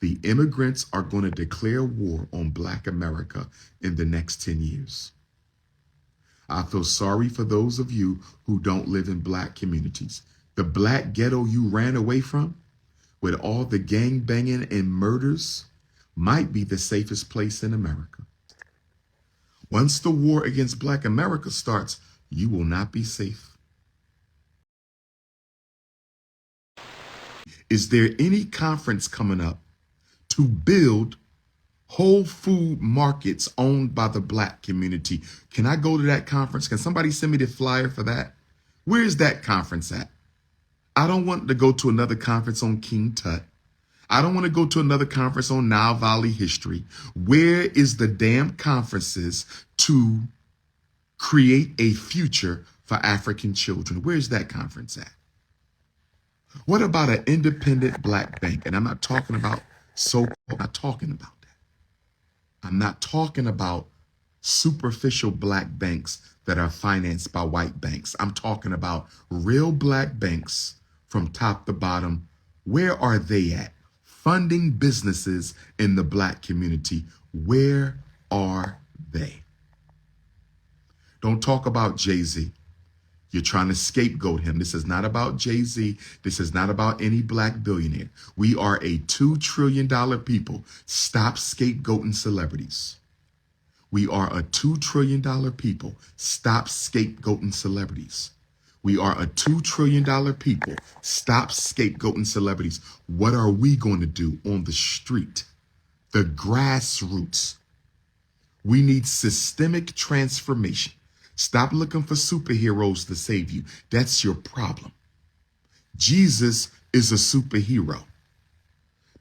The immigrants are going to declare war on Black America in the next 10 years. I feel sorry for those of you who don't live in Black communities. The Black ghetto you ran away from, with all the gang banging and murders, might be the safest place in America. Once the war against Black America starts, you will not be safe. Is there any conference coming up to build whole food markets owned by the Black community? Can I go to that conference? Can somebody send me the flyer for that? Where is that conference at? I don't want to go to another conference on King Tut. I don't want to go to another conference on Nile Valley history. Where is the damn conferences to create a future for African children? Where's that conference at? What about an independent Black bank? And I'm not talking about I'm not talking about that. I'm not talking about superficial Black banks that are financed by white banks. I'm talking about real Black banks from top to bottom. Where are they at? Funding businesses in the Black community. Where are they? Don't talk about Jay-Z. You're trying to scapegoat him. This is not about Jay-Z. This is not about any Black billionaire. We are a $2 trillion people. Stop scapegoating celebrities. We are a $2 trillion people. Stop scapegoating celebrities. We are a $2 trillion people. Stop scapegoating celebrities. What are we going to do on the street? The grassroots. We need systemic transformation. Stop looking for superheroes to save you. That's your problem. Jesus is a superhero.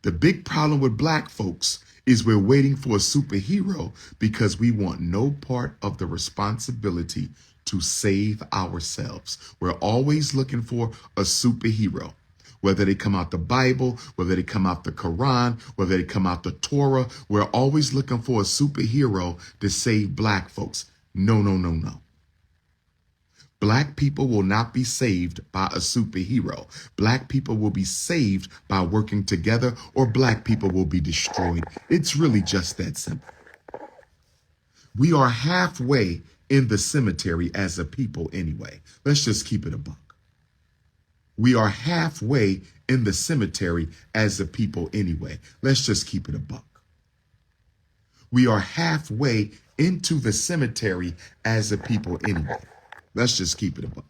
The big problem with Black folks is we're waiting for a superhero because we want no part of the responsibility to save ourselves. We're always looking for a superhero, whether they come out the Bible, whether they come out the Quran, whether they come out the Torah. We're always looking for a superhero to save Black folks. No, no, no, no. Black people will not be saved by a superhero. Black people will be saved by working together, or Black people will be destroyed. It's really just that simple. We are halfway in the cemetery as a people anyway. Let's just keep it a buck. We are halfway in the cemetery as a people anyway. Let's just keep it a buck. We are halfway into the cemetery as a people anyway. Let's just keep it a buck.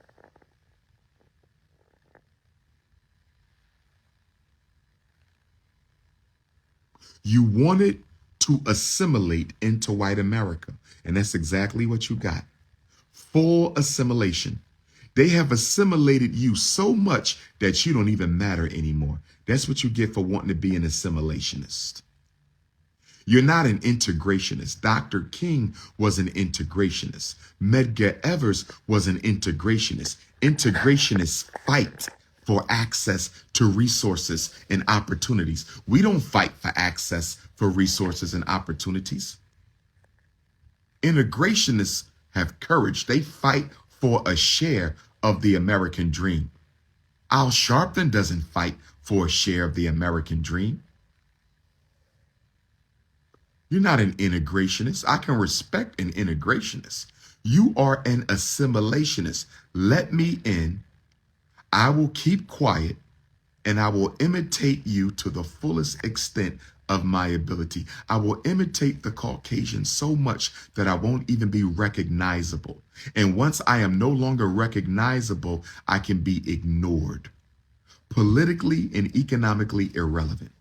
You wanted to assimilate into white America, and that's exactly what you got. Full assimilation. They have assimilated you so much that you don't even matter anymore. That's what you get for wanting to be an assimilationist. You're not an integrationist. Dr. King was an integrationist. Medgar Evers was an integrationist. Integrationists fight for access to resources and opportunities. We don't fight for access for resources and opportunities. Integrationists have courage. They fight for a share of the American dream. Al Sharpton doesn't fight for a share of the American dream. You're not an integrationist. I can respect an integrationist. You are an assimilationist. Let me in. I will keep quiet, and I will imitate you to the fullest extent of my ability. I will imitate the Caucasian so much that I won't even be recognizable. And once I am no longer recognizable, I can be ignored. Politically and economically irrelevant.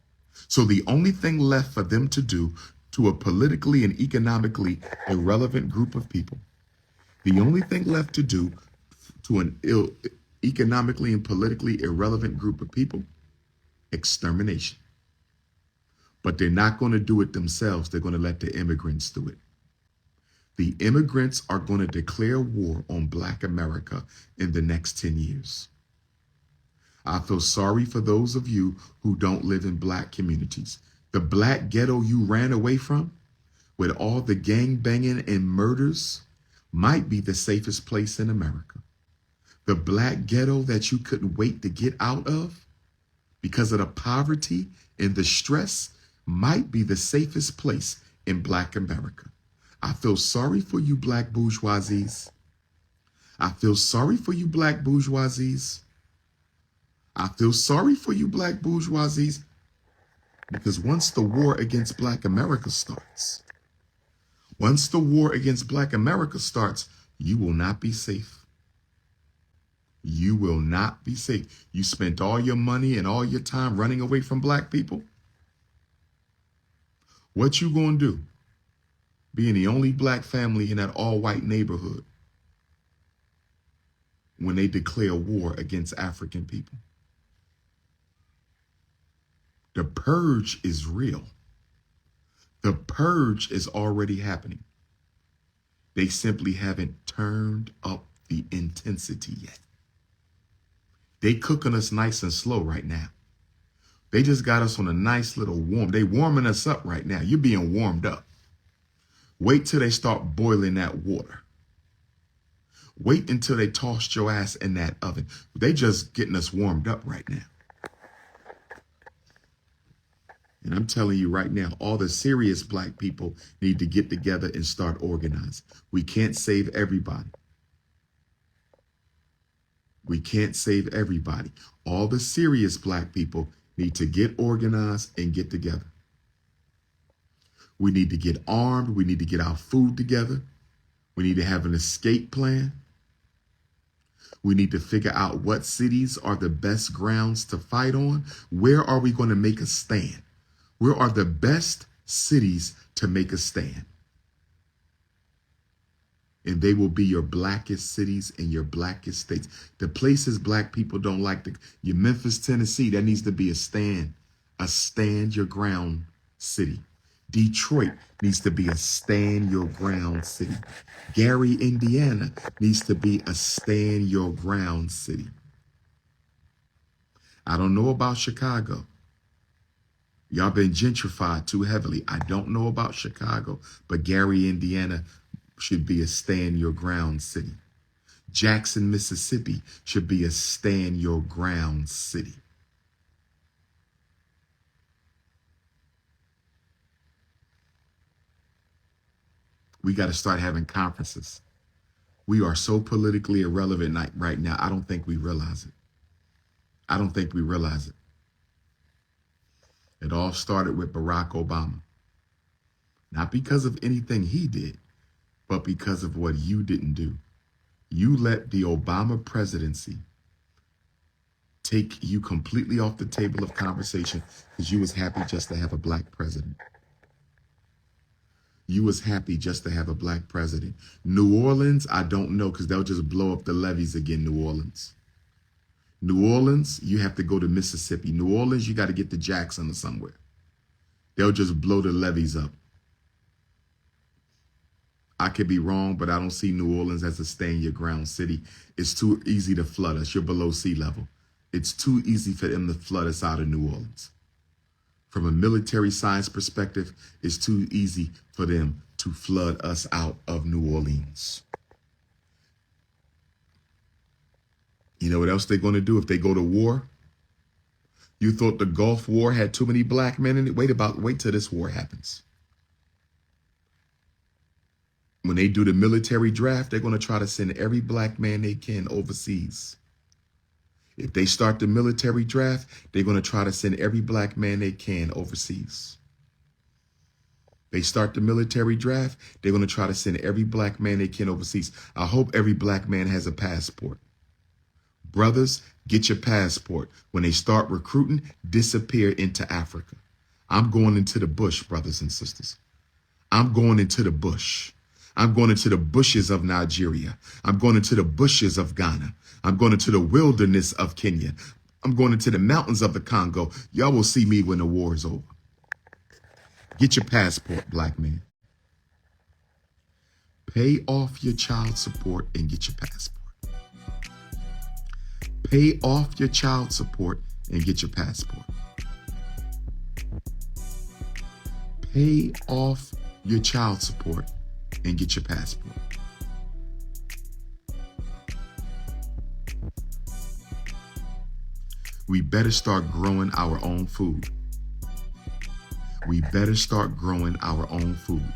So the only thing left for them to do to a politically and economically irrelevant group of people, the only thing left to do to an economically and politically irrelevant group of people, extermination. But they're not going to do it themselves. They're going to let the immigrants do it. The immigrants are going to declare war on Black America in the next 10 years. I feel sorry for those of you who don't live in Black communities. The Black ghetto you ran away from, with all the gang banging and murders, might be the safest place in America. The Black ghetto that you couldn't wait to get out of because of the poverty and the stress, might be the safest place in Black America. I feel sorry for you, Black bourgeoisies. I feel sorry for you, Black bourgeoisies. I feel sorry for you, Black bourgeoisies, because once the war against Black America starts, once the war against Black America starts, you will not be safe. You will not be safe. You spent all your money and all your time running away from Black people. What you gonna do? Being the only Black family in that all-white neighborhood when they declare war against African people. The purge is real. The purge is already happening. They simply haven't turned up the intensity yet. They cooking us nice and slow right now. They just got us on a nice little warm. They warming us up right now. You're being warmed up. Wait till they start boiling that water. Wait until they tossed your ass in that oven. They just getting us warmed up right now. And I'm telling you right now, all the serious Black people need to get together and start organizing. We can't save everybody. We can't save everybody. All the serious Black people need to get organized and get together. We need to get armed. We need to get our food together. We need to have an escape plan. We need to figure out what cities are the best grounds to fight on. Where are we going to make a stand? Where are the best cities to make a stand? And they will be your blackest cities and your blackest states. The places Black people don't like, your Memphis, Tennessee, that needs to be a stand your ground city. Detroit needs to be a stand your ground city. Gary, Indiana needs to be a stand your ground city. I don't know about Chicago. Y'all been gentrified too heavily. I don't know about Chicago, but Gary, Indiana should be a stand your ground city. Jackson, Mississippi should be a stand your ground city. We got to start having conferences. We are so politically irrelevant right now. I don't think we realize it. I don't think we realize it. It all started with Barack Obama. Not because of anything he did, but because of what you didn't do. You let the Obama presidency take you completely off the table of conversation because you was happy just to have a Black president. You was happy just to have a Black president. New Orleans, I don't know, because they'll just blow up the levees again, New Orleans. New Orleans, you have to go to Mississippi. New Orleans, you got to get to Jackson or somewhere. They'll just blow the levees up. I could be wrong, but I don't see New Orleans as a stand your ground city. It's too easy to flood us. You're below sea level. It's too easy for them to flood us out of New Orleans. From a military science perspective, it's too easy for them to flood us out of New Orleans. You know what else they're going to do if they go to war? You thought the Gulf War had too many Black men in it? Wait till this war happens. When they do the military draft, they're going to try to send every Black man they can overseas. If they start the military draft, they're going to try to send every Black man they can overseas. They start the military draft, they're going to try to send every Black man they can overseas. I hope every Black man has a passport. Brothers, get your passport. When they start recruiting, disappear into Africa. I'm going into the bush, brothers and sisters. I'm going into the bush. I'm going into the bushes of Nigeria. I'm going into the bushes of Ghana. I'm going into the wilderness of Kenya. I'm going into the mountains of the Congo. Y'all will see me when the war is over. Get your passport, Black man. Pay off your child support and get your passport. Pay off your child support and get your passport. Pay off your child support and get your passport. We better start growing our own food. We better start growing our own food.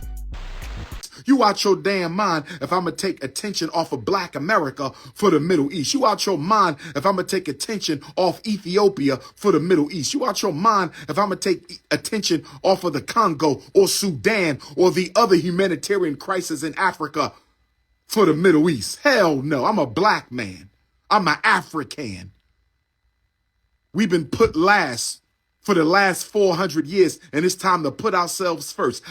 You out your damn mind if I'm going to take attention off of Black America for the Middle East. You out your mind if I'm going to take attention off Ethiopia for the Middle East. You out your mind if I'm going to take attention off of the Congo or Sudan or the other humanitarian crisis in Africa for the Middle East. Hell no. I'm a black man. I'm an African. We've been put last for the last 400 years, and it's time to put ourselves first.